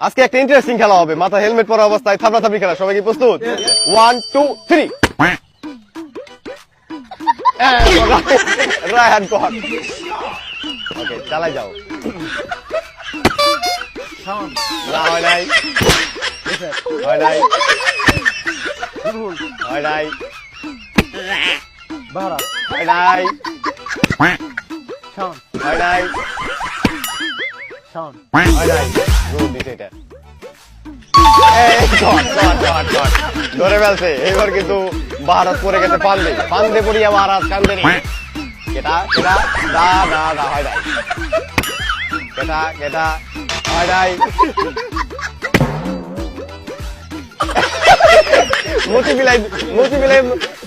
আজকে একটা ইন্টারেস্টিং খেলা হবে, মাথা হেলমেট পরা অবস্থায় থাপড়াথাপড়ি খেলা। সবাই কি প্রস্তুত? 1 2 3 রায়হান কর। ওকে চালাই যাও। না হয় নাই, হয় নাই, হয় নাই, হয় নাই, হয় নাই, হয় নাই। রোল দিতে এটা ধরে ফেলছে। এবার কিন্তু ভারত পড়ে গেছে ফান্দে, ফান্দে পড়িয়া মহারাজ কান্দে রে। কেটা কেটা দা দা দা হয় নাই, কেটা কেটা হয় নাই। মুচি বিলাই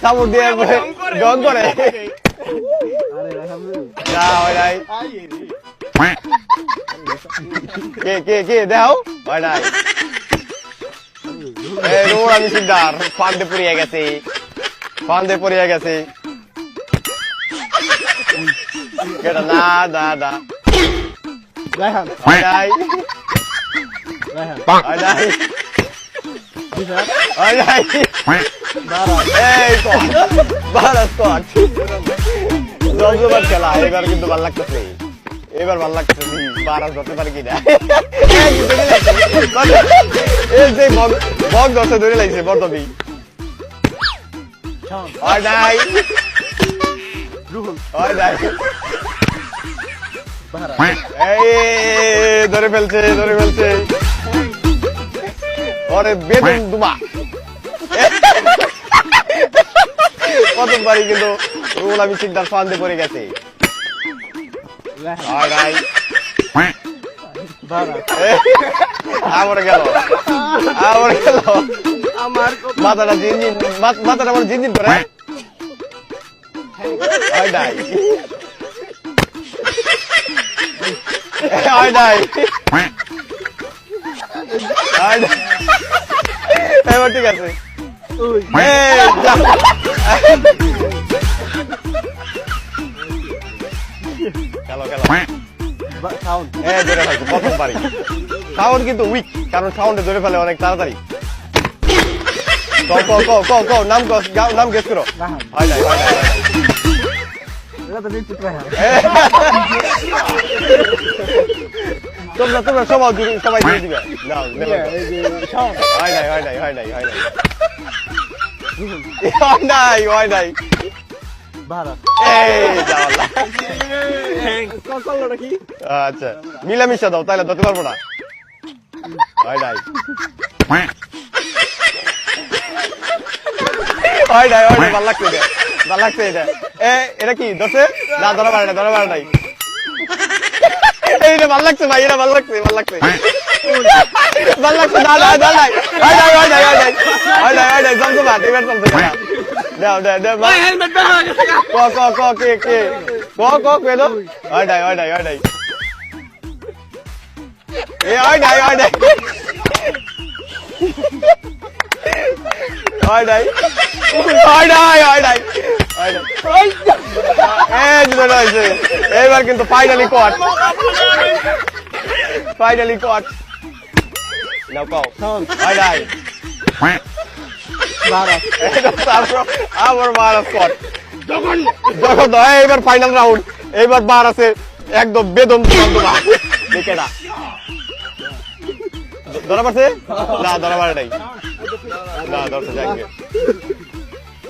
সাপোর্ট দিয়ে ডং করে। না হয় নাই, কে কে কে দেও হয় নাই। রোড আমি সিদ্ধার ফান্দে পড়িয়া গেছে, ফান্দে পড়িয়া গেছে। না না না হয় নাই, হয় নাই, হয় নাই। এই ভারত কট জমজমাট খেলা। এবার কিন্তু ভাল লাগতেছে, এবার ভাল লাগতেছে। ভারত ধরতে পারে কিনা? বক ধরতে ধরে লাগছে বর্তবি। হয় নাই, হয় নাই। এই ধরে ফেলছে, ধরে ফেলছে। ওরে বেদম দুমা। প্রথমবারই কিন্তু রুল আমি সিদ্ধার ফান্দে পড়ে গেছে। হয় নাই, আমার গেল, আমার গেল। মাথাটা জিনজিন, মাথাটা আমার জিনজিন করে। হয় নাই, হয় নাই, এবার ঠিক আছে। খেলো খেলো। ধরে ফেলছে প্রথমবারই। সাউন্ড কিন্তু উইক, কারণ সাউন্ডে ধরে ফেলে অনেক তাড়াতাড়ি। নাম গেস করো। হয় নাই, হয় নাই, হয় নাই। তোমরা তোমরা সবাই দিয়ে দিবে। হয় নাই, হয় নাই, হয় নাই, হয় নাই, হয় নাই, হয় নাই। আচ্ছা মিলামিশা দাও, তাহলে ধরতে পারবো না। হয় নাই, হয় নাই, হয় নাই। ভাল লাগছে এটা, ভাল লাগছে এটা। এটা কি ধরছে? না ধরা পারে না, ধরা পারে নাই। এইটা ভাল লাগছে ভাই, এটা ভাল লাগছে, ভাল লাগছে, ভাল লাগছে। না না না নাই, হয় নাই, হয় নাই, হয় নাই, হয় নাই, হয় নাই। জমজমাট এবার চলছে না। দাও দাও দাও ক ক ক কে কে ক ক কে দাও। হয় নাই, হয় নাই, হয় নাই। হয় নাই, হয় নাই, হয় নাই, হয় নাই, হয় নাই, হয় নাই। এবার কিন্তু ফাইনালি কট, ফাইনালি কট। নাও কও হয় নাই। আবার ভারত কট। যখন এবার ফাইনাল রাউন্ড, এবার বার আছে একদম বেদম। দেখে না ধরা পারছে? না ধরা পারে নাই। না ধরছে, যাইবে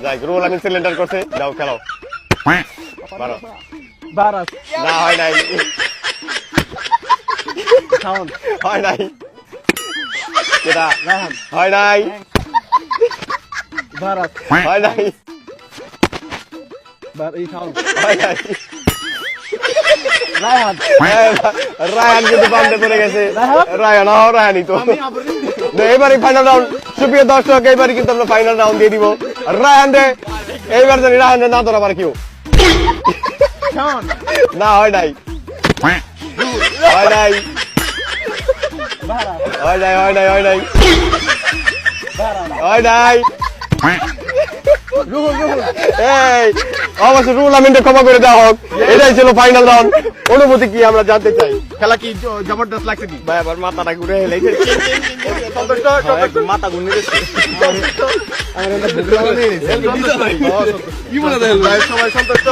যাই। রোল আমি সিলিন্ডার করছে। যাও খেলাও। না হয় নাই, হয় নাই, কেটা হয় নাই, হয় নাই, হয় নাই। রায়হান কিন্তু বান্ধে পড়ে গেছে। রায়হান রায়হানই তো। এবারই ফাইনাল রাউন্ড। সুপ্রিয় দর্শক, এইবারই কিন্তু আমরা ফাইনাল রাউন্ড দিয়ে দিব। রায়হান রে এইবার জানি রায়হান রে না ধরা পারে কেউ। না হয় নাই, হয় নাই, হয় নাই, হয় নাই, হয় নাই, হয় নাই। এই অবশ্য রুল আমি ক্ষমা করে দেওয়া হোক। এটাই ছিল ফাইনাল রাউন্ড। অনুভূতি কি আমরা জানতে চাই। খেলা কি জবরদস্ত লাগছে কি? ভাই আবার মাথাটা ঘুরে হেলাইছে সন্তুষ্ট? মাথা ঘুরে গেছে কি বলে দেখেন ভাই, সবাই সন্তুষ্ট।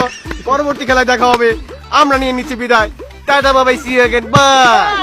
পরবর্তী খেলায় দেখা হবে। আমরা নিয়ে নিচ্ছি বিদায়। টাটা বাবাই, সি ইউ अगेन, বাই।